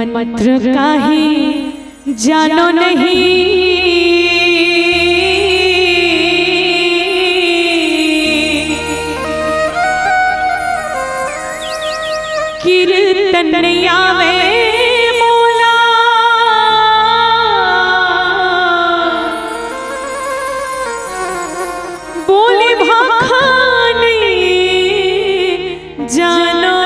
मंत्र काहे जानो नहीं, कीर्तन आवे मोला बोले भाखाने जानो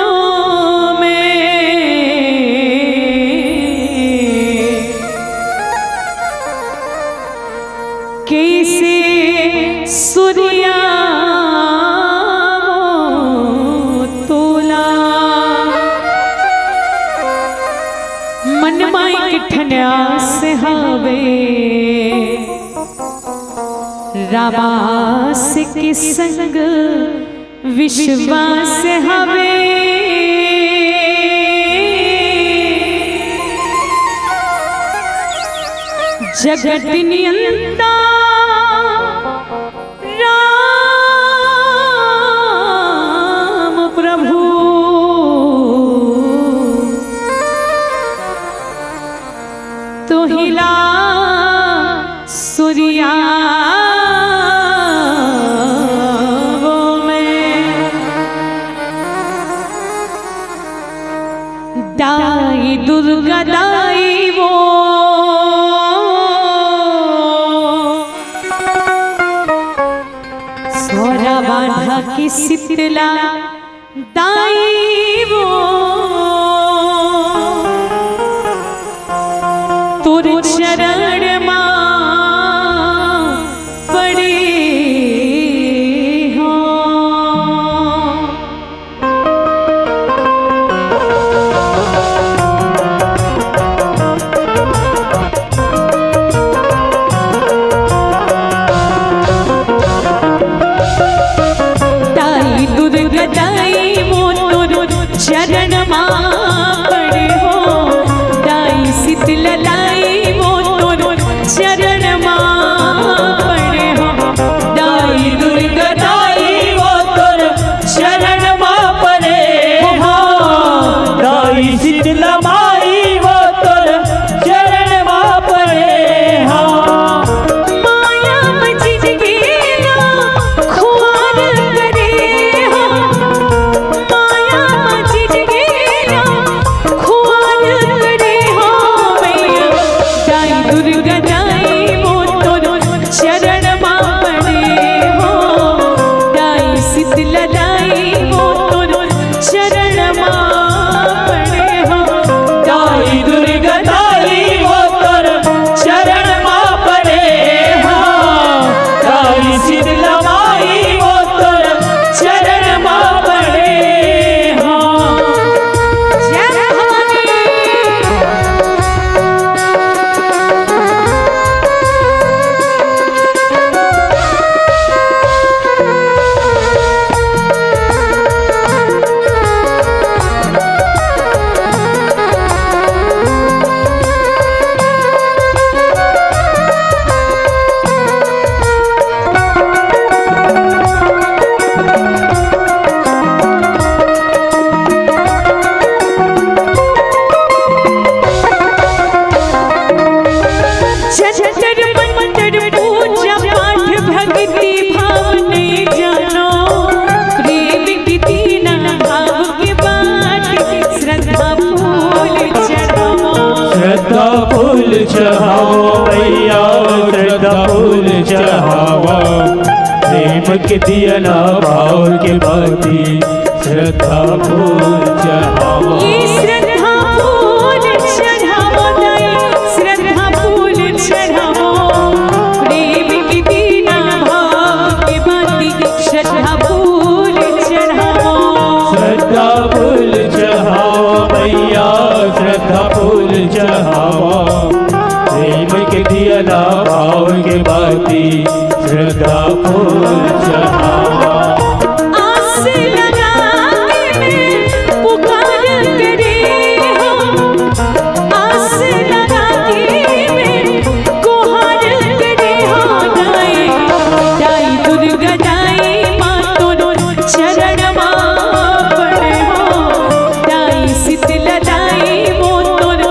कैसे सूर्या तोला मन माई किठन्या से हवे रामास के संग विश्वास हवे जगत नियंता राम प्रभु तो हिला सूर्या दाई दुर्गा दाई वो सोरा बांधा की शीतला दाई वो तुर चरण मां पड़े हो चरण मां पड़े हो दाई शीतला दाई वो तोर चरण मां पड़े हो दाई दुर्गा दाई वो तोर चरण मां पड़े हो दाई शीतला माई वो तोर चरण मां पड़े हो माया मचित गेला खुआर करे हो माया मचित गेला खुआर करे हो मैया दाई दुर्गा दाई वो तोर चरण मां पड़े हो दाई शीतला दाई वो तोर चरण मां पड़े हो दाई दुर्गा दाई वो तोर चरण मां पड़े हो दाई शीतला माई वो तोर चरण मां पड़े हो जय भवानी जंतर मंतर पूजा पाठ भक्ति भाव नहीं जानो प्रेम की दीना भाव की बात श्रद्धा फूल चढ़ाओ श्रद्धा फूल चढ़ाओ मैया श्रद्धा फूल चढ़ाओ प्रेम के दिया ना भाव के बाती श्रद्धा फूल चढ़ाओ ये श्रद्धा फूल चढ़ाओ दाई श्रद्धा फूल चढ़ाओ प्रेम की दीना भाव की बाती श्रद्धा फूल चढ़ाओ श्रद्धा फूल चढ़ाओ मैया श्रद्धा फूल चढ़ाओ प्रेम के दिया ना भाव के बाती श्रद्धा फूल चढ़ाओ आस लगा के मैं पुकार करे हो आस लगा के मैं गुहार करे हो दाई दाई दुर्गा दाई मां तोर चरण मां पड़े हो दाई शीतला दाई वो तोर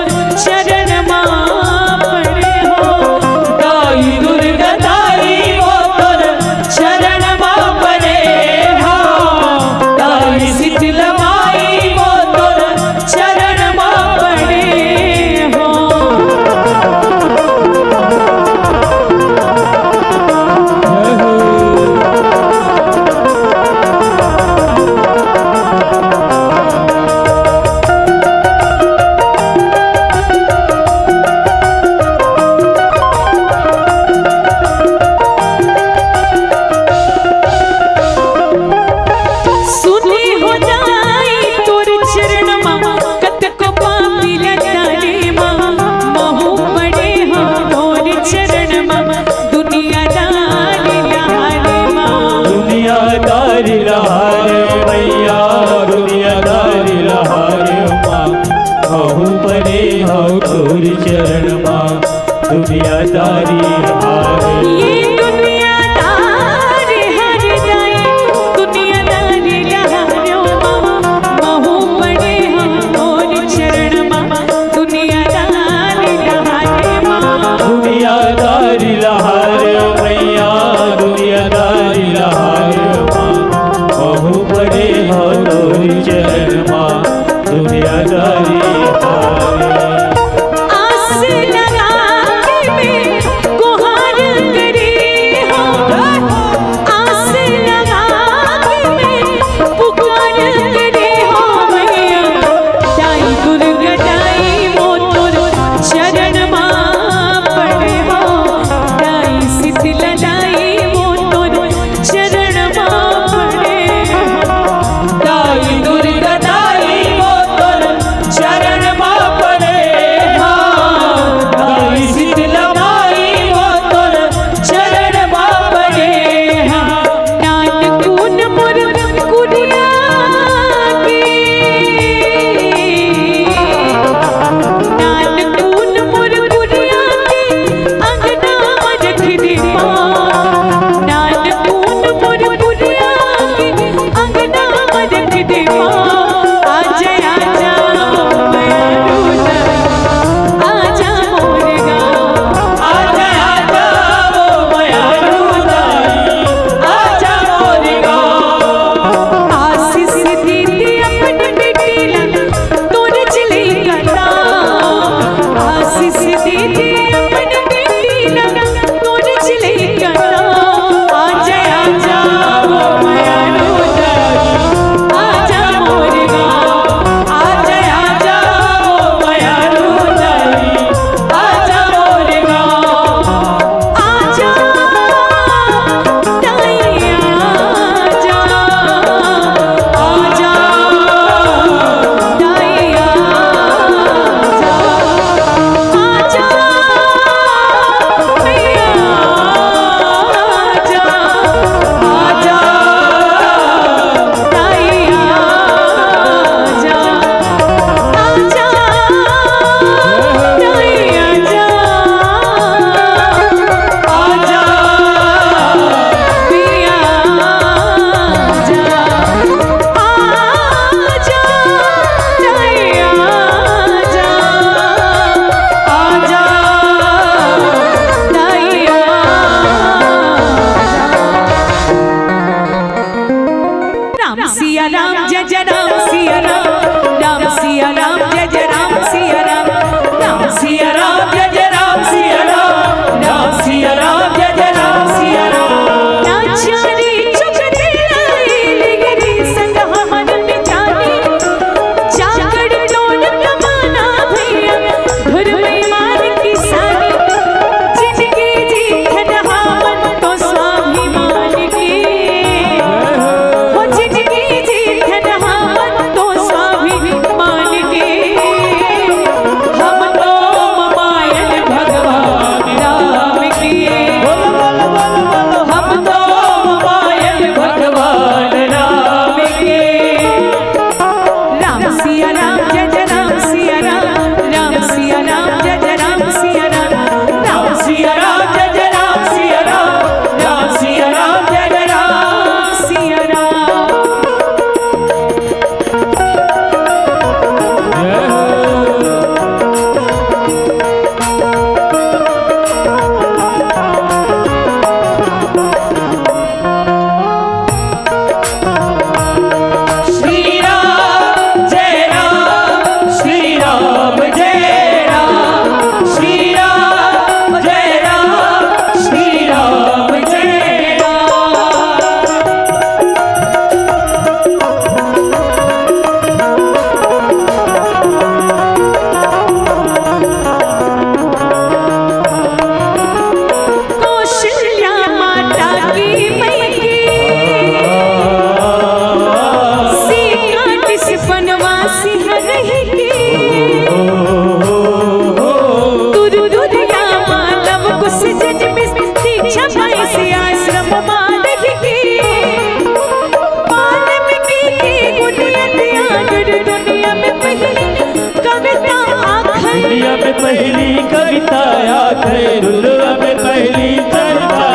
थे दुल्हा में पहली चर्चा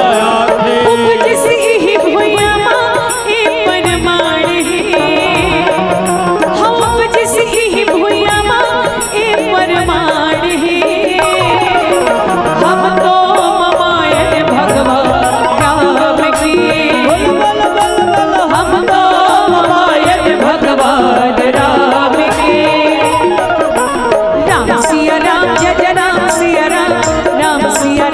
थे उपज से ही भुइया माँ ए परमाण है हम उपज से ही भुइया माँ ए परमाण है हम तो ममायन भगवान राम की हम तो ममायन भगवान राम के राम सिया राम जय जय राम सिया राम सिया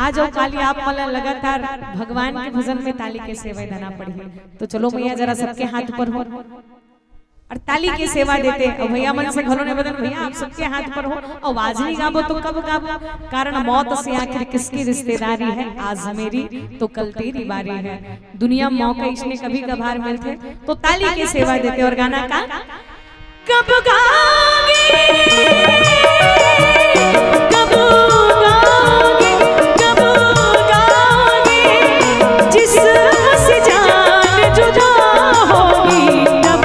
आज और काली आप मला लगातार भगवान के भजन में ताली के सेवा देना पड़ी। तो चलो मैया जरा सबके हाथ पर हो और ताली की सेवा देते। और भैया मन से घरों ने बदन भैया आप सबके हाथ पर हो। आवाज नहीं गाबो तो कब गाबो, कारण मौत से आखिर किसकी रिश्तेदारी है। आज मेरी तो कल तेरी बारी है, दुनिया मौके इसने कभी कभार मिलते। तो ताली की सेवा देते और गाना का कब गाओगे कब गाओगे कब गाओगे, जिस से जान जुदा होगी तब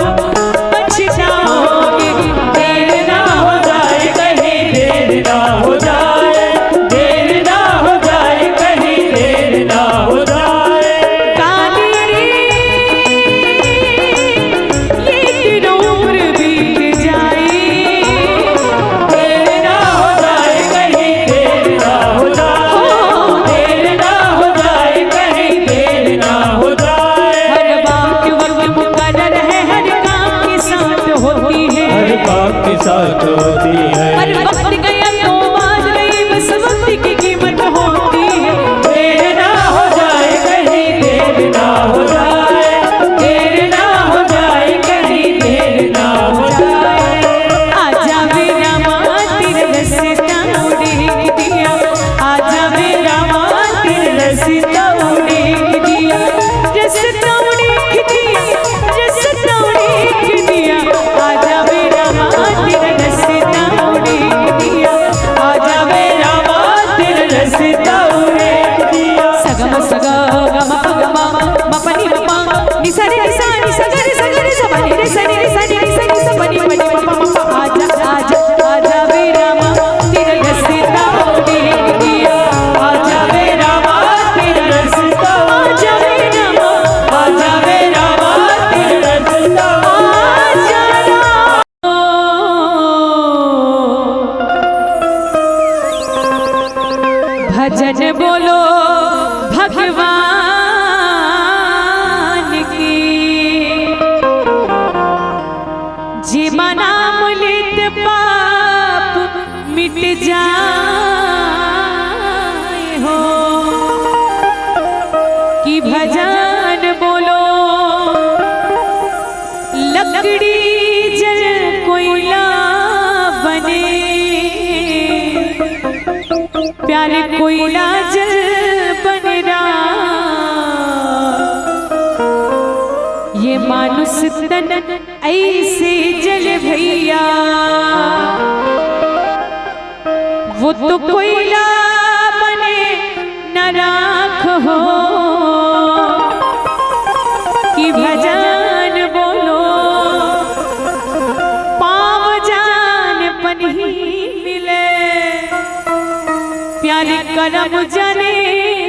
पछताओगे। देर ना हो जाए कहीं, देर ना हो जाए, देर ना हो जाए कहीं, देर ना हो जाए। काली रे ये तेरा उम्र बीत जाए, देर ना हो जाए कहीं, देर ना हो जाए, देर ना हो जाए कहीं, देर ना हो जाए। हर बात वक्त मुकर्रर है, हर काम के साथ होती है। हर काम के साथ होती है। हर वक्त गया तो बात रही, बस वक्त की कीमत होती है। देर ना हो जाए कहीं, देर ना हो जाए, देर ना हो जाए कहीं, देर ना हो जाए। आजा मेरा माँ तेरे रस्ता उड़ेग दिया, आजा मेरा माँ तेरे रस्ता उड़ेग दिया, रस्ता उड़ेग दिया, रस्ता उड़ेग दिया। आजा मेरा माँ तेरे रस्ता उड़ेग दिया, आजा मेरा माँ तेरे रस्ता उड़ेग दिया। सगम सग गम गम मपनी मपा निसरे निसा निसगरे सगरे सबनी रे सनी रे सनी रे सनी सबनी बनी मपा। आजा आजा आजा मेरा माँ तेरे रस्ता उड़ेग दिया, आजा मेरा माँ तेरे रस्ता, आजा मेरा माँ, आजा मेरा माँ तेरे रस्ता। आजा भजन बोलो भगवान की, जी नाम लेत पाप मिट जाए हो। कि भजन बोलो लकड़ी जल कोयला बने, प्यारे कोयला जल बनेरा, ये मानुष तन ऐसे जल भैया। वो तो कोयला बने न राख हो। कि भजन बोलो पाव जान पन्ही मिले, प्यारे करम जाने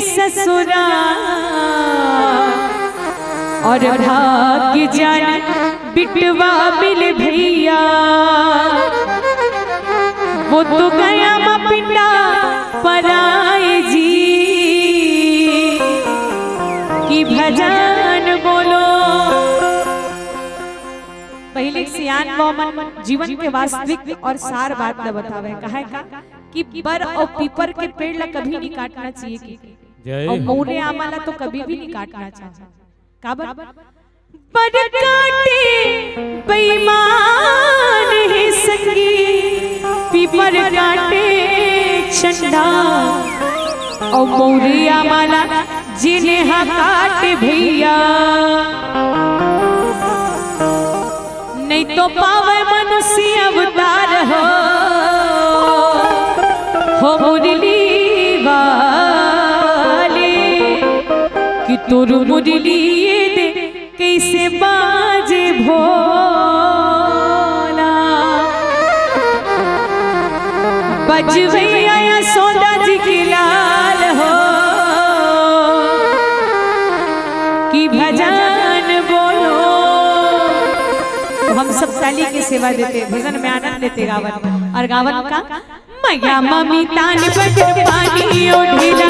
ससुरा, और भाग्य जान बिटवा मिल भैया। वो तो गया पिंडा पराए जी। कि भजन बोलो पहले सियान मोमन जीवन के वास्तविक और सार बात न बतावे। कहा है का कि बर और पीपर के पेड़ ला कभी नहीं काटना चाहिए, की और मौरे आमाला तो कभी भी नहीं काटना चाहिए। काबर पर काटे बेईमान है संगी, पीपर काटे चंडा, और मौरे आमाला जिन्हें हा काटे भैया। नहीं तो पावे मनुष्य अवतार हो मुरली वाले, कि तोर मुरली ये दे कैसे बाजे भोला। बजवे आया सौदा जी की लाल हो, कि भजन बोलो। तो हम सब ताली की सेवा देते, भजन में आनंद लेते गावन। और गावन का मैया मम्मी तान बदर पानी ओढ़ेला,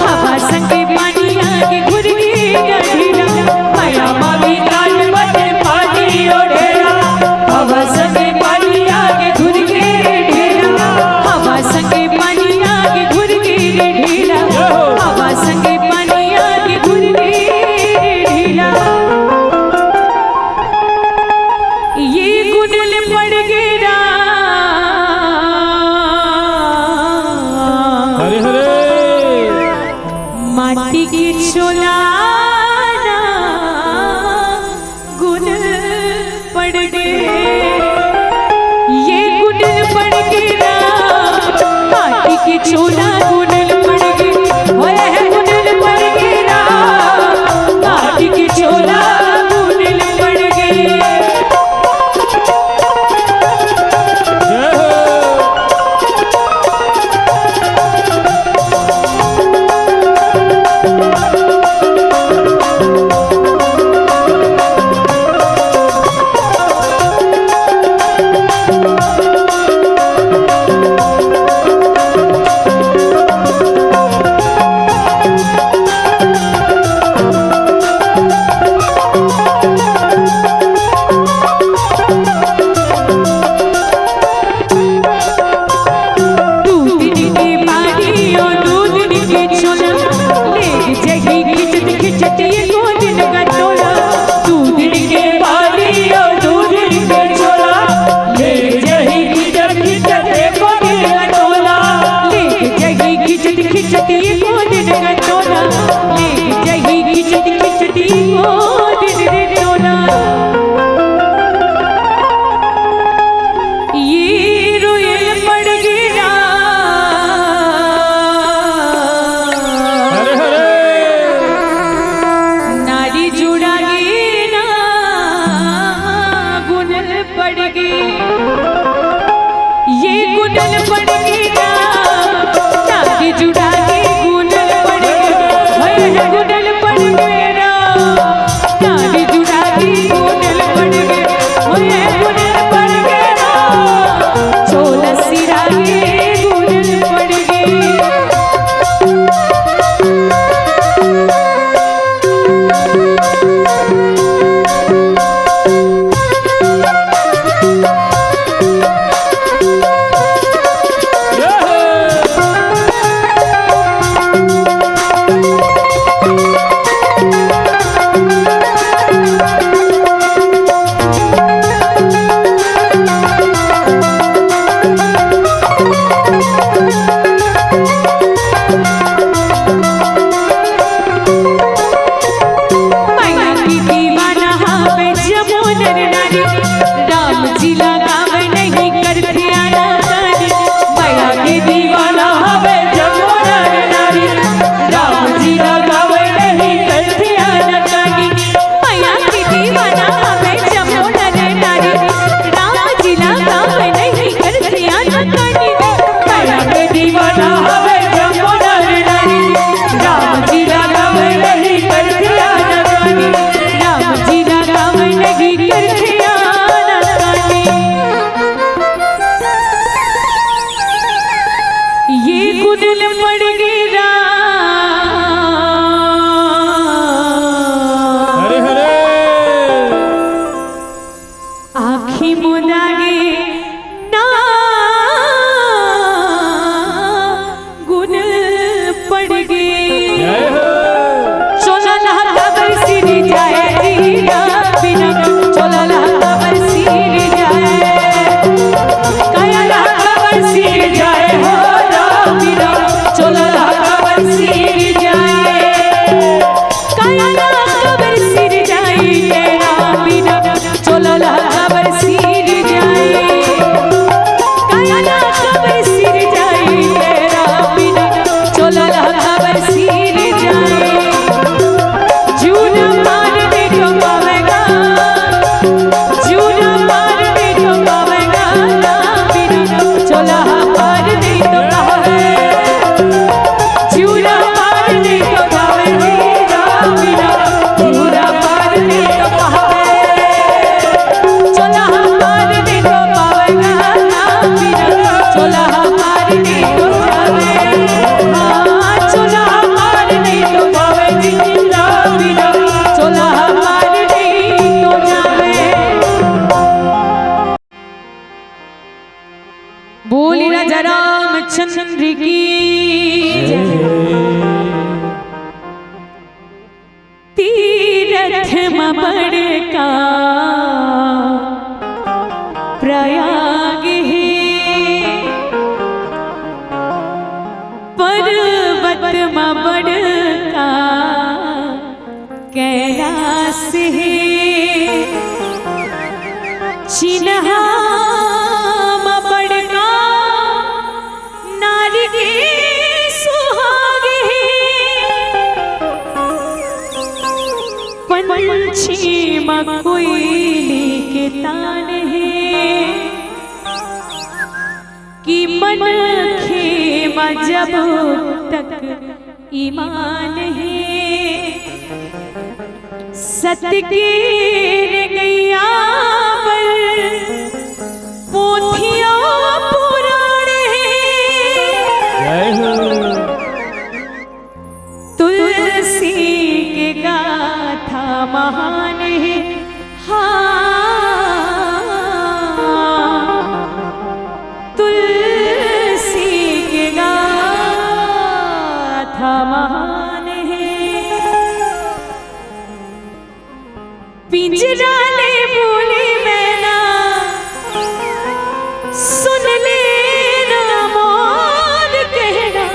हवा संगे पानी आगे घुर के गढ़ेला। मैया मम्मी तान बदर पानी ओढ़ेला, हवा संगे पानी आगे घुर के ढेला, हवा संगे पानी आगे घुर के ढेला। की चोलाना गुण पड़ गए, ये गुण पड़ गया माटी की चोला गुण पड़ गई, ओए गुण पड़ गया माटी की चोला गुण पड़ गई। रामचंद्र की तीरथ में बड़का प्रयाग है, पर्वत में बड़का मन खेमा जब तक ईमान है सत्य के गैया पोथिया पुराणे तुलसी के गाथा महान है तुलसी के गाथा महान है पिंजरा ले बोली मैना सुन लेना मोर कहना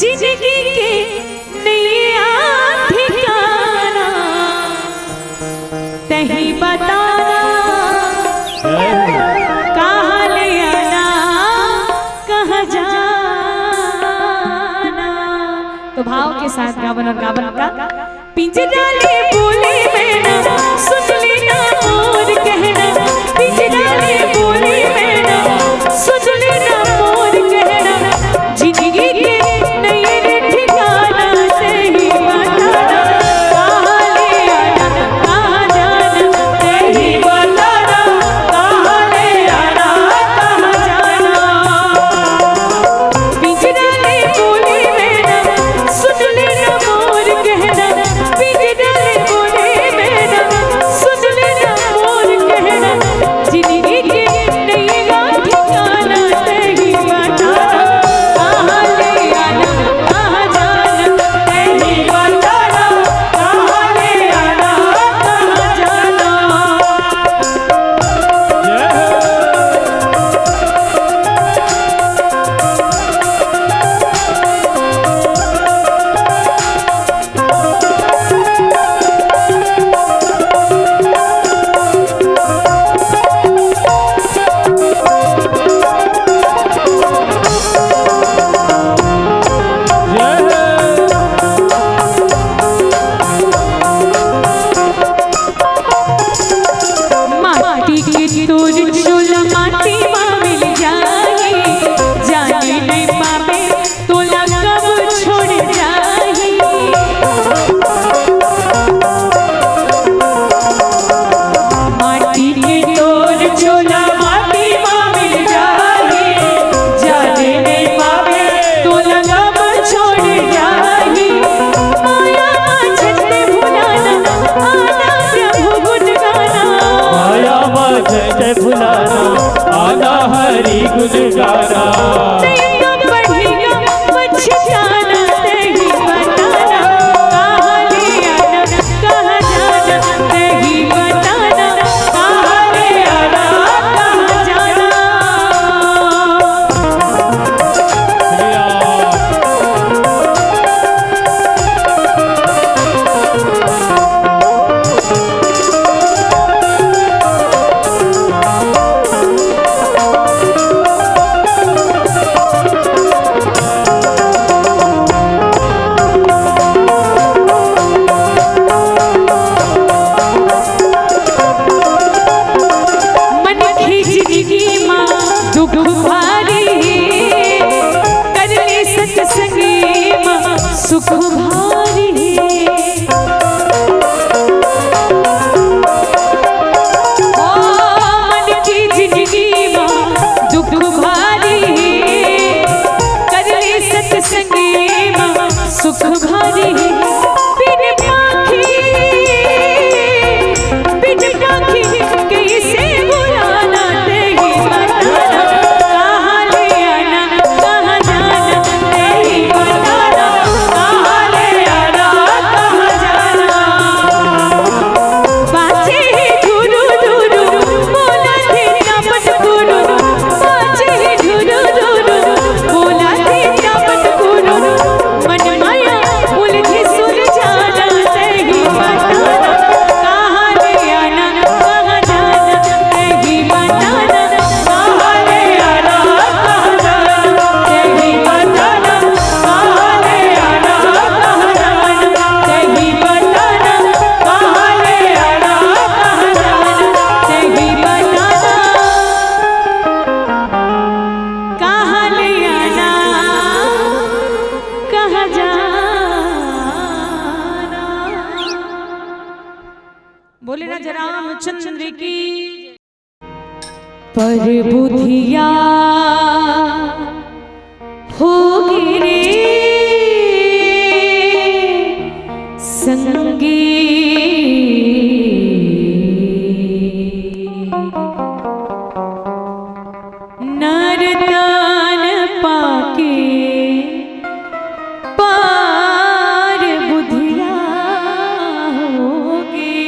जिंदगी के नैया ठिकाना तही बताना कहाँ ले आना कहाँ जाना। तो भाव के साथ गावन और गावन का पिंजरा ले बोली मैना सुन लेना मोर कहना पिंजरा ले बोली मैना सुन लेना मोर कहना जिंदगी के नए ठिकाना सही बताना कहाँ ले आना कहाँ जाना सही बताना कहाँ ले आना कहाँ जाना। पिंजरा ले बोली मैना सुन लेना मोर कहना पिंजरा ले बोली मैना सुन लेना मोर कहना जिंदगी के नया ठिकाना सही बताना कहाँ ले आना कहाँ जाना सही बताना कहाँ ले आना कहाँ जाना। माटी के तोर चोला माटी में मिल जाए जाने नहीं पावे तोला कब छोड़ जाए माटी के तोर चोला माटी में मिल जाए जाने नहीं पावे तोला कब छोड़ जाए। माया छते भुलाना आना प्रभु गुण गाना माया मत भुलाना आना हरि गुण गाना तेरा बढ़ेगा पछताना सही बताना कहाँ ले आना कहाँ जाना सही बताना कहाँ ले आना कहाँ जाना। पर बुधिया होगी रे संगी नरदान पाके पार बुधिया होगी।